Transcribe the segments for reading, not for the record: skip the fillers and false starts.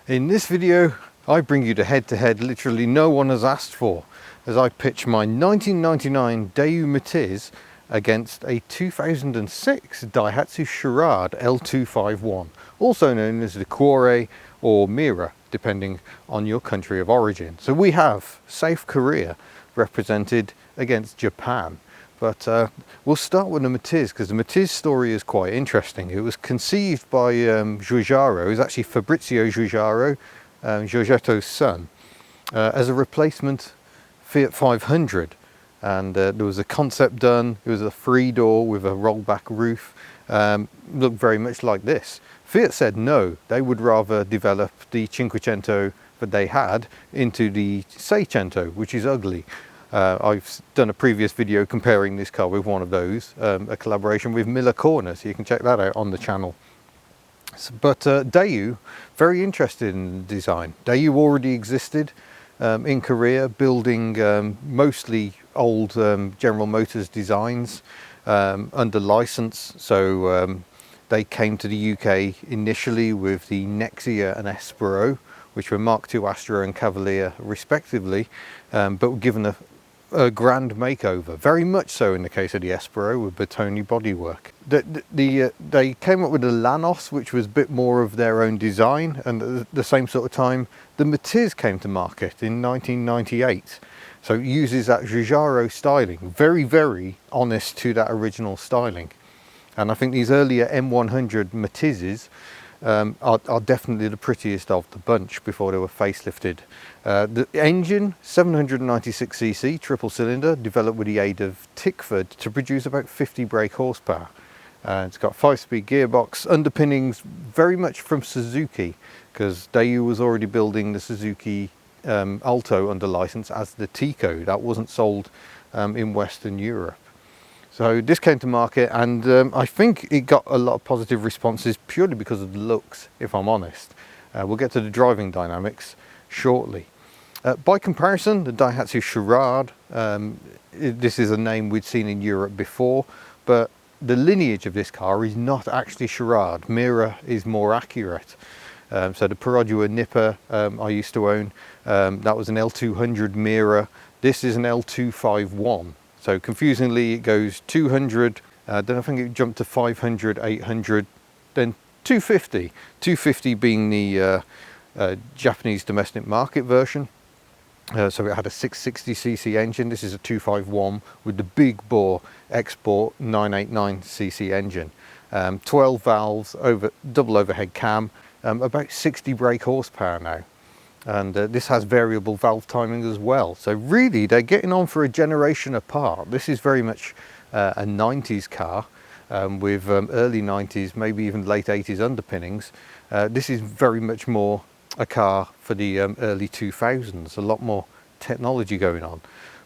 In this video, I bring you the head-to-head literally no one has asked for, as I pitch my 1999 Daewoo Matiz against a 2006 Daihatsu Charade L251, also known as the Cuore or Mira, depending on your country of origin. So we have South Korea represented against Japan. But we'll start with the Matiz, because the Matiz story is quite interesting. It was conceived by Giugiaro. It was actually Fabrizio Giugiaro, Giorgetto's son, as a replacement Fiat 500. And there was a concept done. It was a three door with a rollback roof. Looked very much like this. Fiat said no, they would rather develop the Cinquecento that they had into the Seicento, which is ugly. I've done a previous video comparing this car with one of those, a collaboration with Miller Corner, so you can check that out on the channel. But Daewoo, very interested in design. Daewoo already existed in Korea, building mostly old General Motors designs under license. So they came to the UK initially with the Nexia and Espero, which were Mark II Astra and Cavalier respectively, but were given a grand makeover, very much so in the case of the Espero with Bertoni bodywork. They came up with the Lanos, which was a bit more of their own design, and at the same sort of time the Matiz came to market in 1998. So it uses that Giugiaro styling, very, very honest to that original styling. And I think these earlier M100 Matizes are definitely the prettiest of the bunch before they were facelifted. The engine, 796cc, triple cylinder, developed with the aid of Tickford to produce about 50 brake horsepower. It's got 5-speed gearbox, underpinnings very much from Suzuki, because Daewoo was already building the Suzuki Alto under license as the Tico. That wasn't sold in Western Europe. So this came to market, and I think it got a lot of positive responses purely because of the looks, if I'm honest. We'll get to the driving dynamics shortly. By comparison, the Daihatsu Charade, this is a name we'd seen in Europe before, but the lineage of this car is not actually Charade. Mira is more accurate. So the Perodua Nipper I used to own, that was an L200 Mira. This is an L251. So confusingly, it goes 200, then I think it jumped to 500, 800, then 250. 250 being the Japanese domestic market version. So it had a 660cc engine. This is a 251 with the big bore export 989cc engine. 12 valves, double overhead cam, about 60 brake horsepower now. And this has variable valve timing as well. So really, they're getting on for a generation apart. This is very much a 90s car with early 90s, maybe even late 80s underpinnings. This is very much more a car for the early 2000s, a lot more technology going on.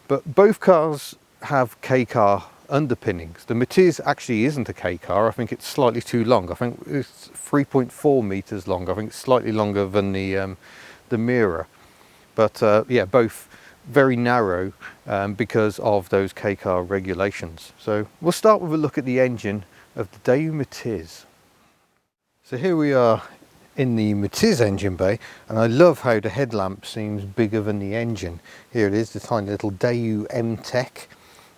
But both cars have K-car underpinnings. The Matiz actually isn't a K-car. I think it's slightly too long. I think it's 3.4 meters long. I think it's slightly longer than the Mira, but yeah, both very narrow because of those K-car regulations. So we'll start with a look at the engine of the Daewoo Matiz. So here we are in the Matiz engine bay, and I love how the headlamp seems bigger than the engine. Here it is, the tiny little Daewoo M-Tech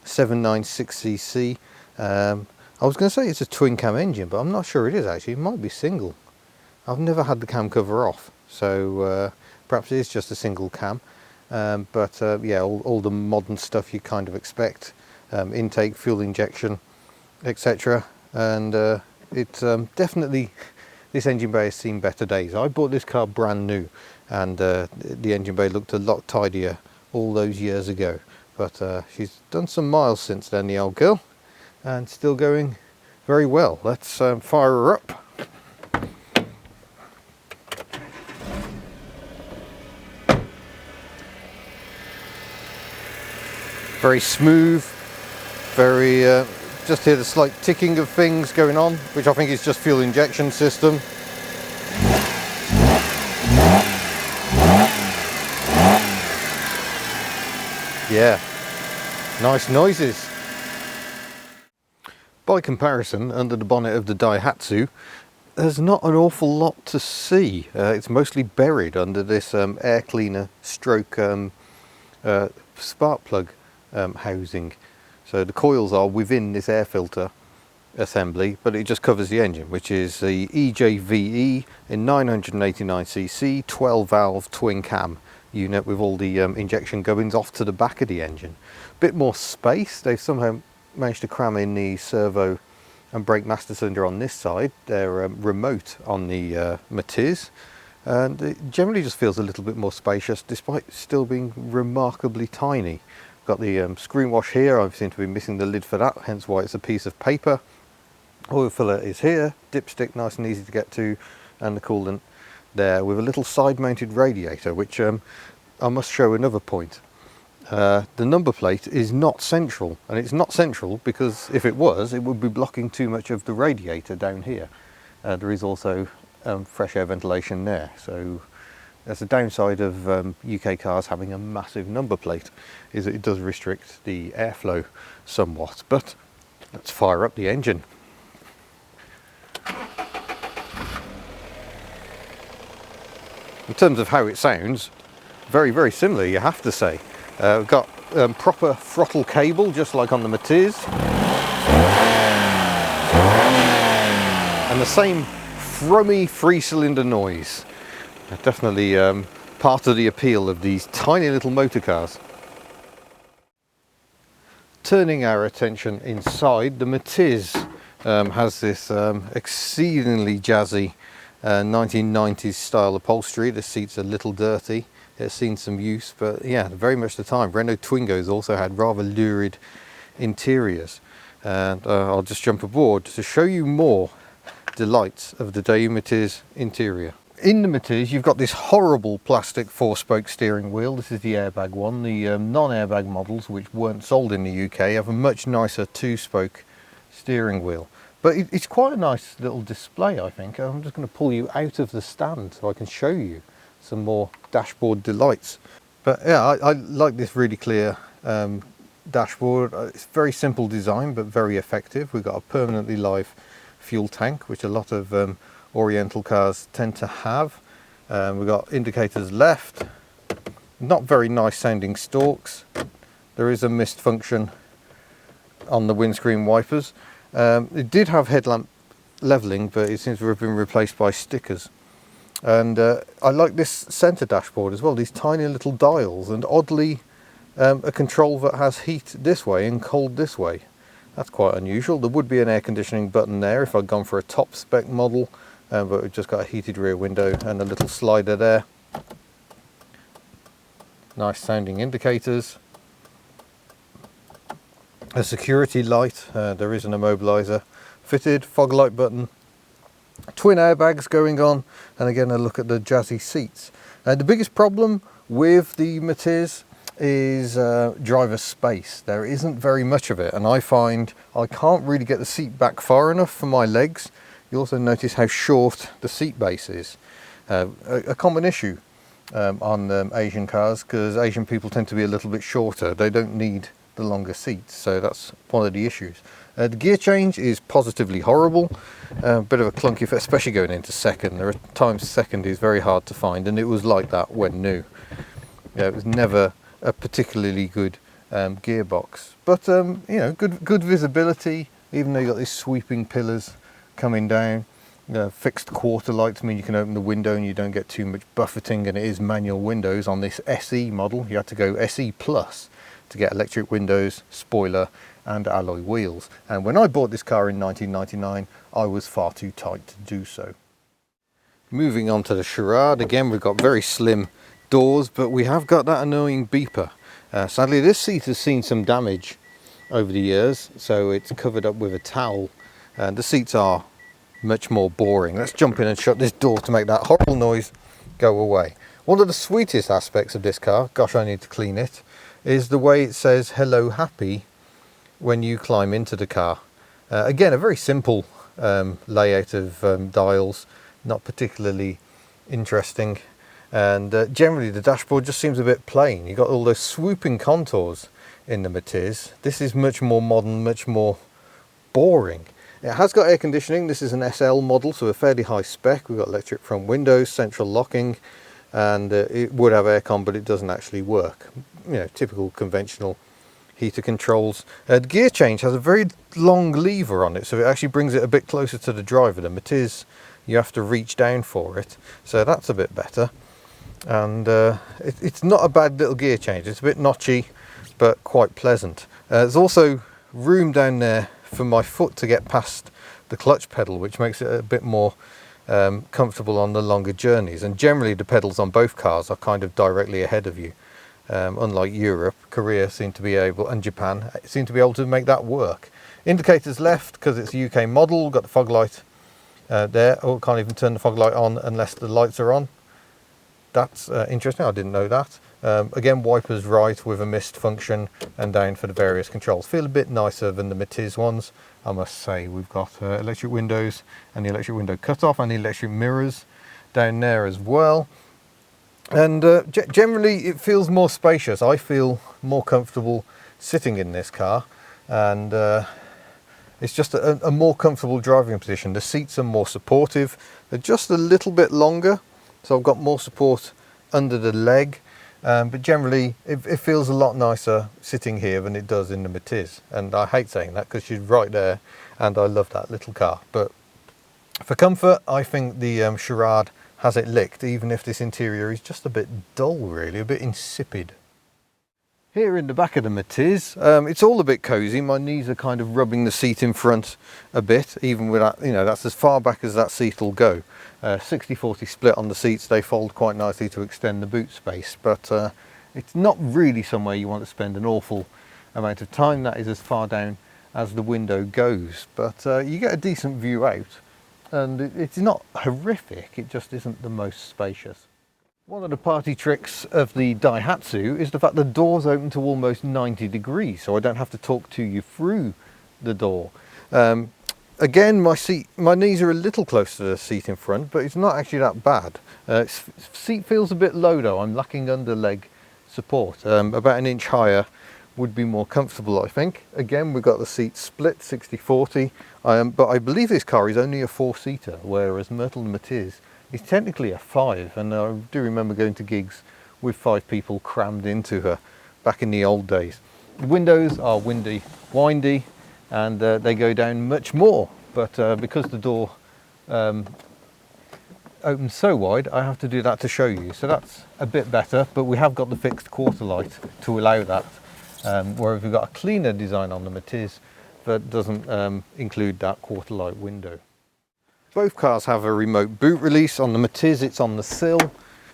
796cc. I was going to say it's a twin cam engine, but I'm not sure it is actually. It might be single. I've never had the cam cover off, so perhaps it is just a single cam. But yeah, all the modern stuff you kind of expect, intake, fuel injection, etc. And it's definitely, this engine bay has seen better days. I bought this car brand new, and the engine bay looked a lot tidier all those years ago. But she's done some miles since then, the old girl, and still going very well. Let's fire her up. Very smooth, very, just hear the slight ticking of things going on, which I think is just fuel injection system. Yeah, nice noises. By comparison, under the bonnet of the Daihatsu, there's not an awful lot to see. It's mostly buried under this air cleaner stroke spark plug housing. So the coils are within this air filter assembly, but it just covers the engine, which is the EJVE in 989cc 12 valve twin cam unit with all the injection gubbins off to the back of the engine. Bit more space. They've somehow managed to cram in the servo and brake master cylinder on this side. They're remote on the Matiz, and it generally just feels a little bit more spacious despite still being remarkably tiny. Got the screen wash here. I seem to be missing the lid for that, hence why it's a piece of paper. Oil filler is here, dipstick nice and easy to get to, and the coolant there with a little side mounted radiator, which I must show another point. The number plate is not central, and it's not central because if it was, it would be blocking too much of the radiator down here. There is also fresh air ventilation there, so that's the downside of UK cars having a massive number plate, is that it does restrict the airflow somewhat. But let's fire up the engine. In terms of how it sounds, very, very similar, you have to say. We've got proper throttle cable, just like on the Matiz, and the same thrummy three-cylinder noise. Definitely part of the appeal of these tiny little motor cars. Turning our attention inside, the Matiz has this exceedingly jazzy 1990s style upholstery. The seat's a little dirty. It's seen some use, but yeah, very much the time. Renault Twingos also had rather lurid interiors. And I'll just jump aboard to show you more delights of the Daewoo Matiz interior. In the Matiz, you've got this horrible plastic 4-spoke steering wheel. This is the airbag one. The non-airbag models, which weren't sold in the UK, have a much nicer 2-spoke steering wheel. But it's quite a nice little display, I think. I'm just going to pull you out of the stand so I can show you some more dashboard delights. But yeah, I like this really clear dashboard. It's very simple design, but very effective. We've got a permanently live fuel tank, which a lot of Oriental cars tend to have. We've got indicators left, not very nice sounding stalks. There is a mist function on the windscreen wipers. It did have headlamp leveling, but it seems to have been replaced by stickers. And I like this center dashboard as well, these tiny little dials, and oddly a control that has heat this way and cold this way. That's quite unusual. There would be an air conditioning button there if I'd gone for a top spec model, but we've just got a heated rear window and a little slider there. Nice sounding indicators. A security light, there is an immobiliser fitted, fog light button, twin airbags going on, and again a look at the jazzy seats. The biggest problem with the Matiz is driver space. There isn't very much of it, and I find I can't really get the seat back far enough for my legs. You also notice how short the seat base is. A common issue on Asian cars, because Asian people tend to be a little bit shorter. They don't need the longer seats, so that's one of the issues. The gear change is positively horrible, bit of a clunky, especially going into second. There are times second is very hard to find, and it was like that when new. It was never a particularly good gearbox, but you know, good visibility, even though you've got these sweeping pillars coming down. Fixed quarter lights mean you can open the window and you don't get too much buffeting, and it is manual windows. On this SE model, you had to go SE Plus to get electric windows, spoiler and alloy wheels. And when I bought this car in 1999, I was far too tight to do so. Moving on to the Charade, again we've got very slim doors, but we have got that annoying beeper. Sadly this seat has seen some damage over the years, so it's covered up with a towel. The seats are much more boring. Let's jump in and shut this door to make that horrible noise go away. One of the sweetest aspects of this car, gosh I need to clean it, is the way it says hello happy when you climb into the car. Again, a very simple layout of dials, not particularly interesting, and generally the dashboard just seems a bit plain. You've got all those swooping contours in the Matiz. This is much more modern, much more boring. It has got air conditioning. This is an SL model, so a fairly high spec. We've got electric front windows, central locking, and it would have aircon, but it doesn't actually work. You know, typical conventional heater controls. The gear change has a very long lever on it, so it actually brings it a bit closer to the driver. The Matiz, you have to reach down for it, so that's a bit better. And it's not a bad little gear change. It's a bit notchy, but quite pleasant. There's also room down there for my foot to get past the clutch pedal, which makes it a bit more comfortable on the longer journeys. And generally the pedals on both cars are kind of directly ahead of you. Unlike Europe, Korea seem to be able, and Japan seem to be able to make that work. Indicators left because it's a UK model. Got the fog light there. Oh, can't even turn the fog light on unless the lights are on. That's interesting. I didn't know that. Again, wipers right with a mist function, and down for the various controls. Feel a bit nicer than the Matiz ones, I must say. We've got electric windows and the electric window cutoff, and the electric mirrors down there as well. And generally it feels more spacious. I feel more comfortable sitting in this car, and it's just a more comfortable driving position. The seats are more supportive. They're just a little bit longer, so I've got more support under the leg. But generally it feels a lot nicer sitting here than it does in the Matiz, and I hate saying that because she's right there and I love that little car. But for comfort, I think the Charade has it licked, even if this interior is just a bit dull, really, a bit insipid. Here in the back of the Matiz, it's all a bit cozy. My knees are kind of rubbing the seat in front a bit, even with that, you know, that's as far back as that seat will go. 60-40 split on the seats. They fold quite nicely to extend the boot space, but it's not really somewhere you want to spend an awful amount of time. That is as far down as the window goes, but you get a decent view out, and it's not horrific, it just isn't the most spacious. One of the party tricks of the Daihatsu is the fact the doors open to almost 90 degrees, so I don't have to talk to you through the door. Again, my knees are a little close to the seat in front, but it's not actually that bad. Seat feels a bit low though. I'm lacking under leg support. About an inch higher would be more comfortable, I think. Again, we've got the seat split 60-40, but I believe this car is only a 4-seater, whereas Myrtle Matiz is technically a 5, and I do remember going to gigs with 5 people crammed into her back in the old days. The windows are windy, windy, and they go down much more, but because the door opens so wide, I have to do that to show you, so that's a bit better. But we have got the fixed quarter light to allow that, whereas we've got a cleaner design on the Matiz that doesn't include that quarter light window. Both cars have a remote boot release. On the Matiz it's on the sill,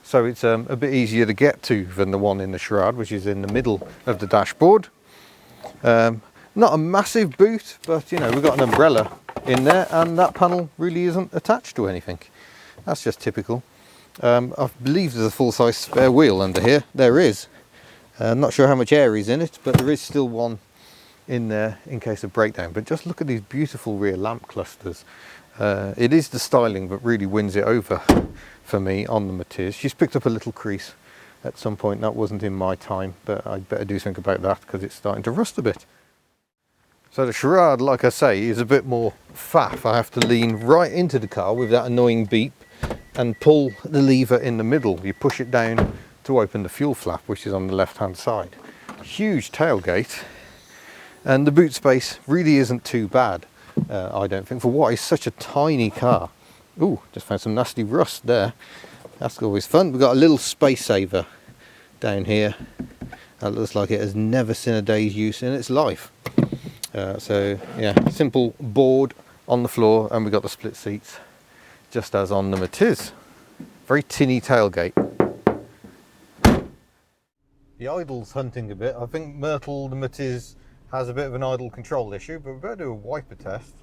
so it's a bit easier to get to than the one in the Charade, which is in the middle of the dashboard. Not a massive boot, but you know, we've got an umbrella in there, and that panel really isn't attached to anything. That's just typical. I believe there's a full-size spare wheel under here. There is. I'm not sure how much air is in it, but there is still one in there in case of breakdown. But just look at these beautiful rear lamp clusters. It is the styling that really wins it over for me on the Matiz. She's picked up a little crease at some point. That wasn't in my time, but I'd better do something about that because it's starting to rust a bit. So the Charade, like I say, is a bit more faff. I have to lean right into the car with that annoying beep and pull the lever in the middle. You push it down to open the fuel flap, which is on the left-hand side. Huge tailgate, and the boot space really isn't too bad, I don't think, for what is such a tiny car. Ooh, just found some nasty rust there. That's always fun. We've got a little space saver down here. That looks like it has never seen a day's use in its life. So yeah, simple board on the floor, and we've got the split seats just as on the Matiz. Very tinny tailgate. The idle's hunting a bit. I think Myrtle, the Matiz, has a bit of an idle control issue, but we're going to do a wiper test.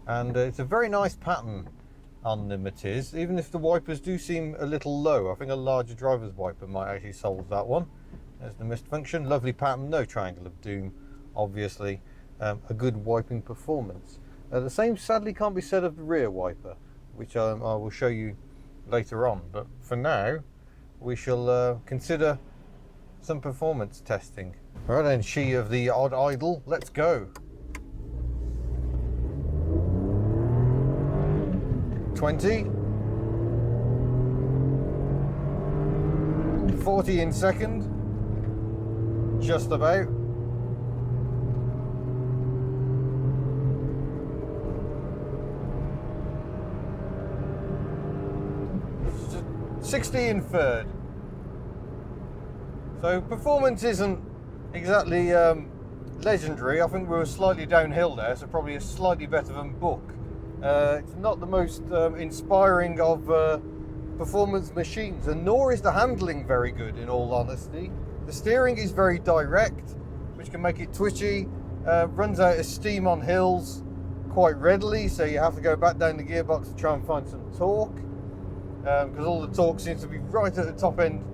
And it's a very nice pattern on the Matiz, even if the wipers do seem a little low. I think a larger driver's wiper might actually solve that one. There's the mist function, lovely pattern, no triangle of doom, obviously. A good wiping performance. The same sadly can't be said of the rear wiper, which I will show you later on, but for now we shall consider some performance testing. Right then, she of the odd idle, let's go. 20, 40 in second, just about. 60 in third. So performance isn't exactly legendary. I think we were slightly downhill there, so probably a slightly better than Book. It's not the most inspiring of performance machines, and nor is the handling very good, in all honesty. The steering is very direct, which can make it twitchy. Runs out of steam on hills quite readily, so you have to go back down the gearbox to try and find some torque, because all the torque seems to be right at the top end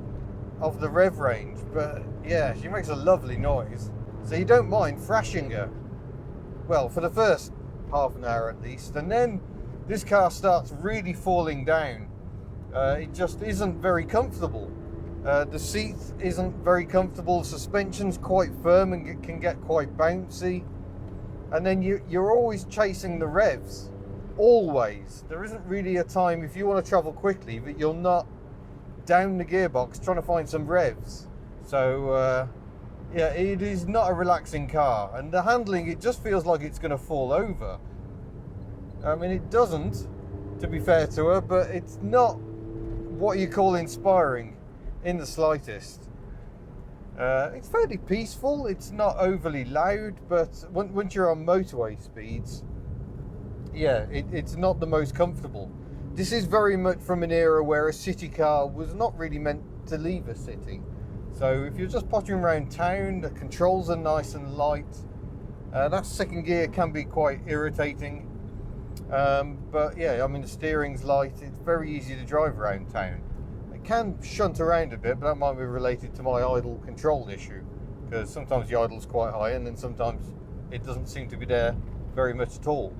of the rev range. But yeah, she makes a lovely noise, so you don't mind thrashing her, well, for the first half an hour at least, and then this car starts really falling down. It just isn't very comfortable. The seat isn't very comfortable, the suspension's quite firm and can get quite bouncy, and then you're always chasing the revs. Always. There isn't really a time, if you want to travel quickly, that you're not down the gearbox trying to find some revs. So yeah, it is not a relaxing car, and the handling, it just feels like it's going to fall over. I mean, it doesn't, to be fair to her, but it's not what you call inspiring in the slightest. It's fairly peaceful, it's not overly loud, but once you're on motorway speeds, yeah, it's not the most comfortable. This is very much from an era where a city car was not really meant to leave a city. So if you're just pottering around town, the controls are nice and light. That second gear can be quite irritating. But yeah, I mean, the steering's light. It's very easy to drive around town. It can shunt around a bit, but that might be related to my idle control issue, because sometimes the idle's quite high and then sometimes it doesn't seem to be there very much at all.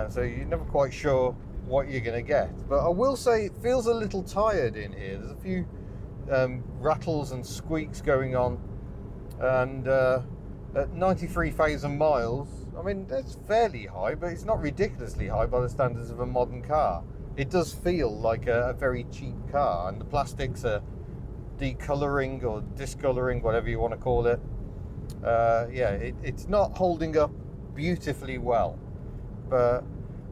So you're never quite sure what you're going to get. But I will say it feels a little tired in here. There's a few rattles and squeaks going on, and at 93,000 miles, I mean, that's fairly high, but it's not ridiculously high by the standards of a modern car. It does feel like a very cheap car, and the plastics are decoloring or discoloring, whatever you want to call it. Yeah, it's not holding up beautifully well. But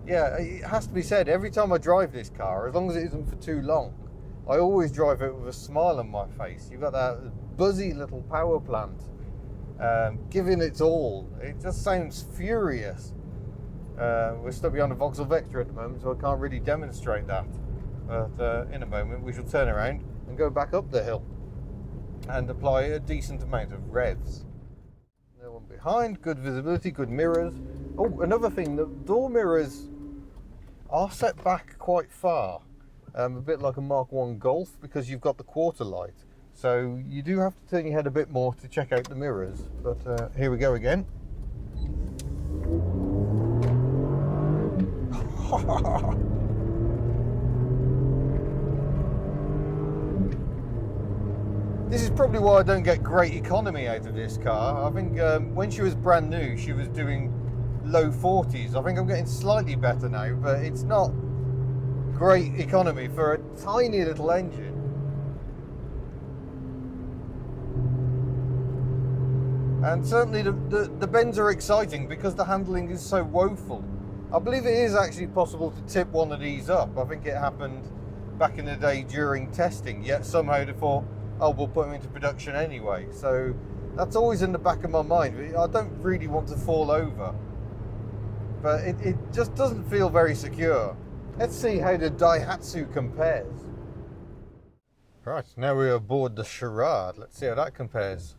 yeah, it has to be said, every time I drive this car, as long as it isn't for too long, I always drive it with a smile on my face. You've got that buzzy little power plant giving its all. It just sounds furious. We're stuck behind a Vauxhall Vectra at the moment, so I can't really demonstrate that. But in a moment we shall turn around and go back up the hill and apply a decent amount of revs. No one behind, good visibility, good mirrors. Oh, another thing, the door mirrors are set back quite far, a bit like a Mark 1 Golf, because you've got the quarter light. So you do have to turn your head a bit more to check out the mirrors. But here we go again. This is probably why I don't get great economy out of this car. I think when she was brand new, she was doing low 40s. I think I'm getting slightly better now, but it's not great economy for a tiny little engine. And certainly the bends are exciting because the handling is so woeful. I believe it is actually possible to tip one of these up. I think it happened back in the day during testing, yet somehow they thought, oh, we'll put them into production anyway. So that's always in the back of my mind. I don't really want to fall over, but it just doesn't feel very secure. Let's see how the Daihatsu compares. Right, now we're aboard the Charade. Let's see how that compares.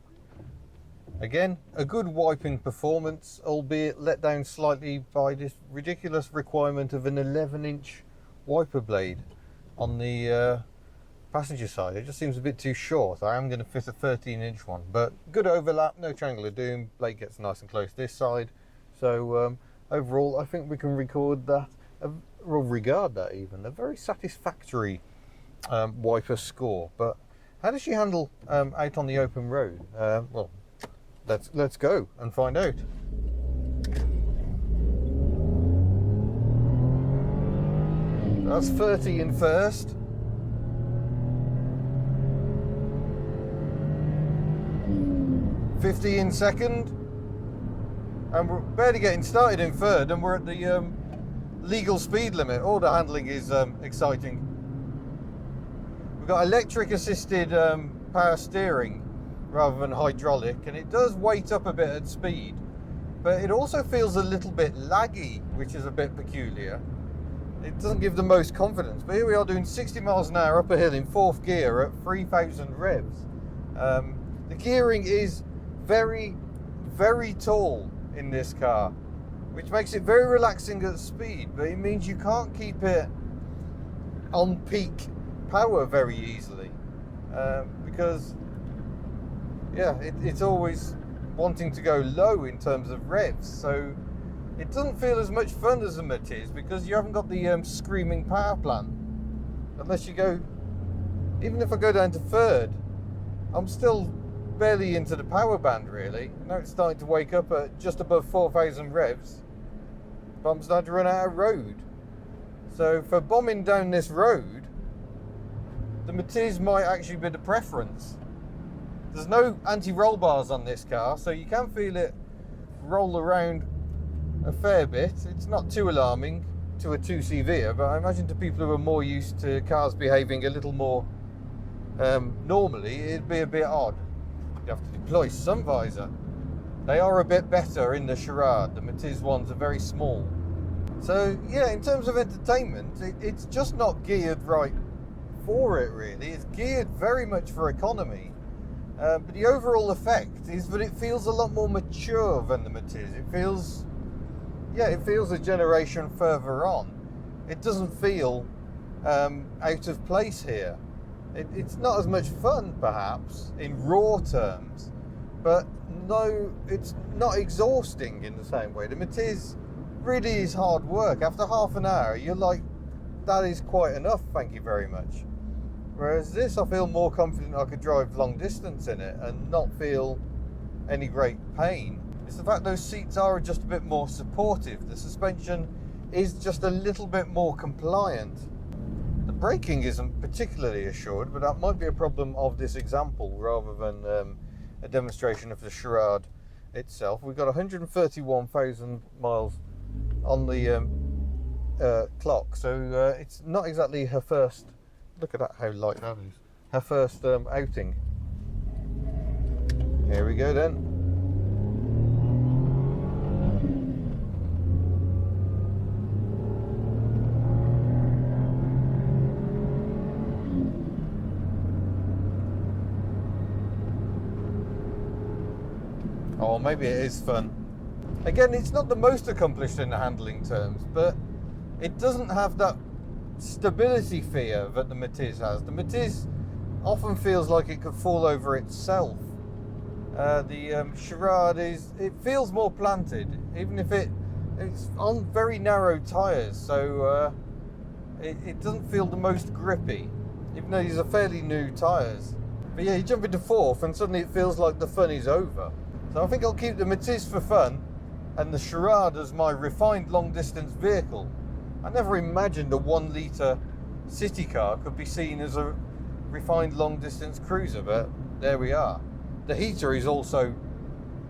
Again, a good wiping performance, albeit let down slightly by this ridiculous requirement of an 11-inch wiper blade on the passenger side. It just seems a bit too short. I am going to fit a 13-inch one, but good overlap, no triangle of doom. Blade gets nice and close this side. So overall, I think we can record that, or regard that even, a very satisfactory wiper score. But how does she handle out on the open road? Well, let's go and find out. That's 30 in first. $50 in second, and we're barely getting started in third, and we're at the legal speed limit. All the handling is exciting. We've got electric assisted power steering rather than hydraulic, and it does weight up a bit at speed, but it also feels a little bit laggy, which is a bit peculiar. It doesn't give the most confidence, but here we are doing 60 miles an hour up a hill in 4th gear at 3,000 revs. The gearing is very, very tall in this car, which makes it very relaxing at speed, but it means you can't keep it on peak power very easily, because it's always wanting to go low in terms of revs, so it doesn't feel as much fun as a Matiz because you haven't got the screaming power plant. Unless you go, even if I go down to third, I'm still barely into the power band really. Now it's starting to wake up at just above 4,000 revs, but I'm starting to run out of road. So for bombing down this road, the Matiz might actually be the preference. There's no anti-roll bars on this car, so you can feel it roll around a fair bit. It's not too alarming to a 2CV, but I imagine to people who are more used to cars behaving a little more normally, it'd be a bit odd. You have to deploy sun visor. They are a bit better in the Charade. The Matiz ones are very small. So yeah, in terms of entertainment, it's just not geared right for it really. It's geared very much for economy. But the overall effect is that it feels a lot more mature than the Matiz. It feels a generation further on. It doesn't feel out of place here. It's not as much fun, perhaps, in raw terms, but no, it's not exhausting in the same way. The Matiz really is hard work. After half an hour, you're like, that is quite enough, thank you very much. Whereas this, I feel more confident I could drive long distance in it and not feel any great pain. It's the fact those seats are just a bit more supportive. The suspension is just a little bit more compliant. The braking isn't particularly assured, but that might be a problem of this example rather than a demonstration of the Charade itself. We've got 131,000 miles on the clock, so it's not exactly her first. Look at that, how light that is. Her first outing. Here we go then. Oh, maybe it is fun. Again, it's not the most accomplished in the handling terms, but it doesn't have that stability fear that the Matiz has. The Matiz often feels like it could fall over itself. The Charade it feels more planted, even if it's on very narrow tyres, so it doesn't feel the most grippy, even though these are fairly new tyres. But yeah, you jump into fourth and suddenly it feels like the fun is over. So I think I'll keep the Matiz for fun and the Charade as my refined long distance vehicle. I never imagined a 1 litre city car could be seen as a refined long distance cruiser, but there we are. The heater is also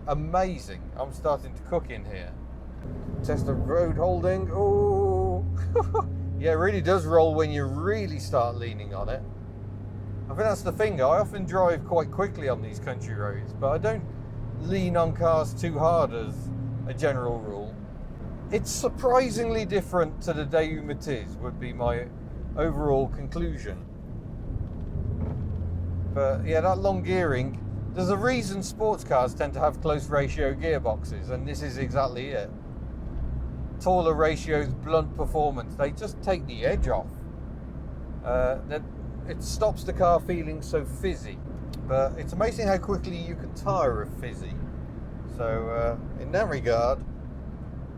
amazing. I'm starting to cook in here. Test of road holding. Oh, yeah, it really does roll when you really start leaning on it. I think that's the thing. I often drive quite quickly on these country roads, but I don't lean on cars too hard as a general rule. It's surprisingly different to the Daewoo Matiz would be my overall conclusion. But yeah, that long gearing, there's a reason sports cars tend to have close ratio gearboxes, and this is exactly it. Taller ratios, blunt performance, they just take the edge off. It stops the car feeling so fizzy. But it's amazing how quickly you can tire of fizzy. So in that regard,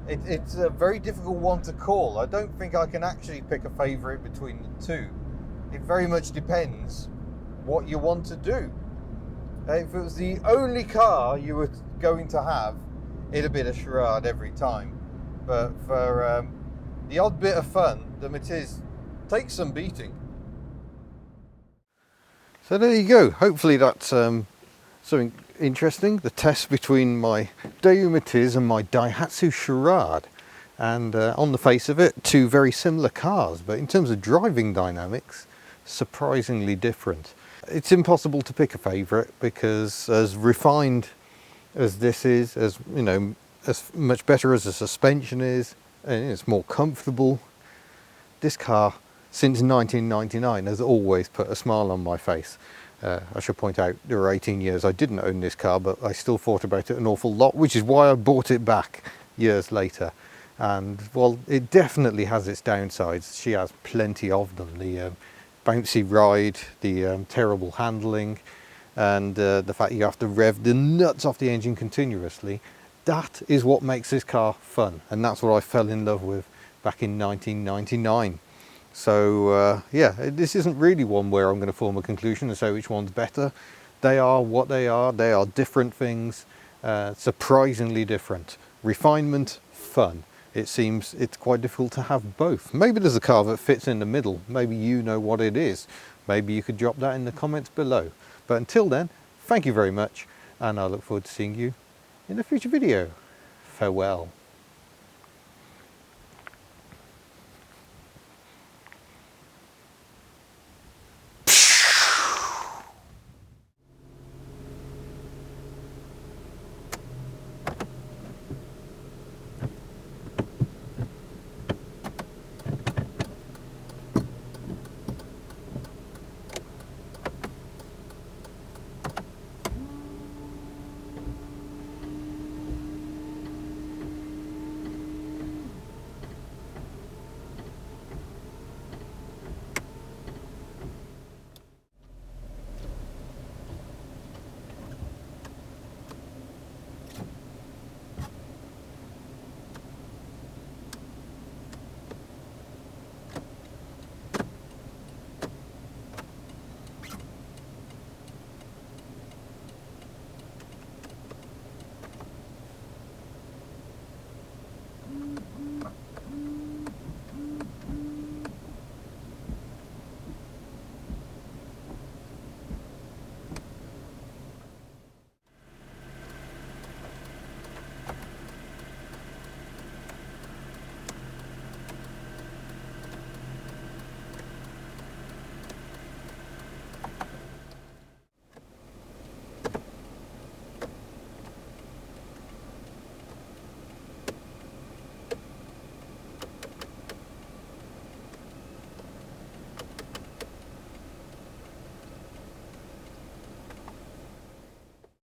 it's a very difficult one to call. I don't think I can actually pick a favourite between the two. It very much depends what you want to do. If it was the only car you were going to have, it'd be the Charade every time. But for the odd bit of fun, the Matiz Take some beating. So there you go. Hopefully that's something interesting. The test between my Daewoo Matiz and my Daihatsu Charade. And on the face of it, two very similar cars, but in terms of driving dynamics, surprisingly different. It's impossible to pick a favourite because as refined as this is, as you know, as much better as the suspension is, and it's more comfortable, this car since 1999 has always put a smile on my face. I should point out there were 18 years I didn't own this car, but I still thought about it an awful lot, which is why I bought it back years later. And well, it definitely has its downsides. She has plenty of them. The bouncy ride, the terrible handling, and the fact you have to rev the nuts off the engine continuously. That is what makes this car fun, and that's what I fell in love with back in 1999. So yeah, this isn't really one where I'm going to form a conclusion and say which one's better. They are what they are different things, surprisingly different. Refinement, fun. It seems it's quite difficult to have both. Maybe there's a car that fits in the middle. Maybe you know what it is. Maybe you could drop that in the comments below. But until then, thank you very much, and I look forward to seeing you in a future video. Farewell.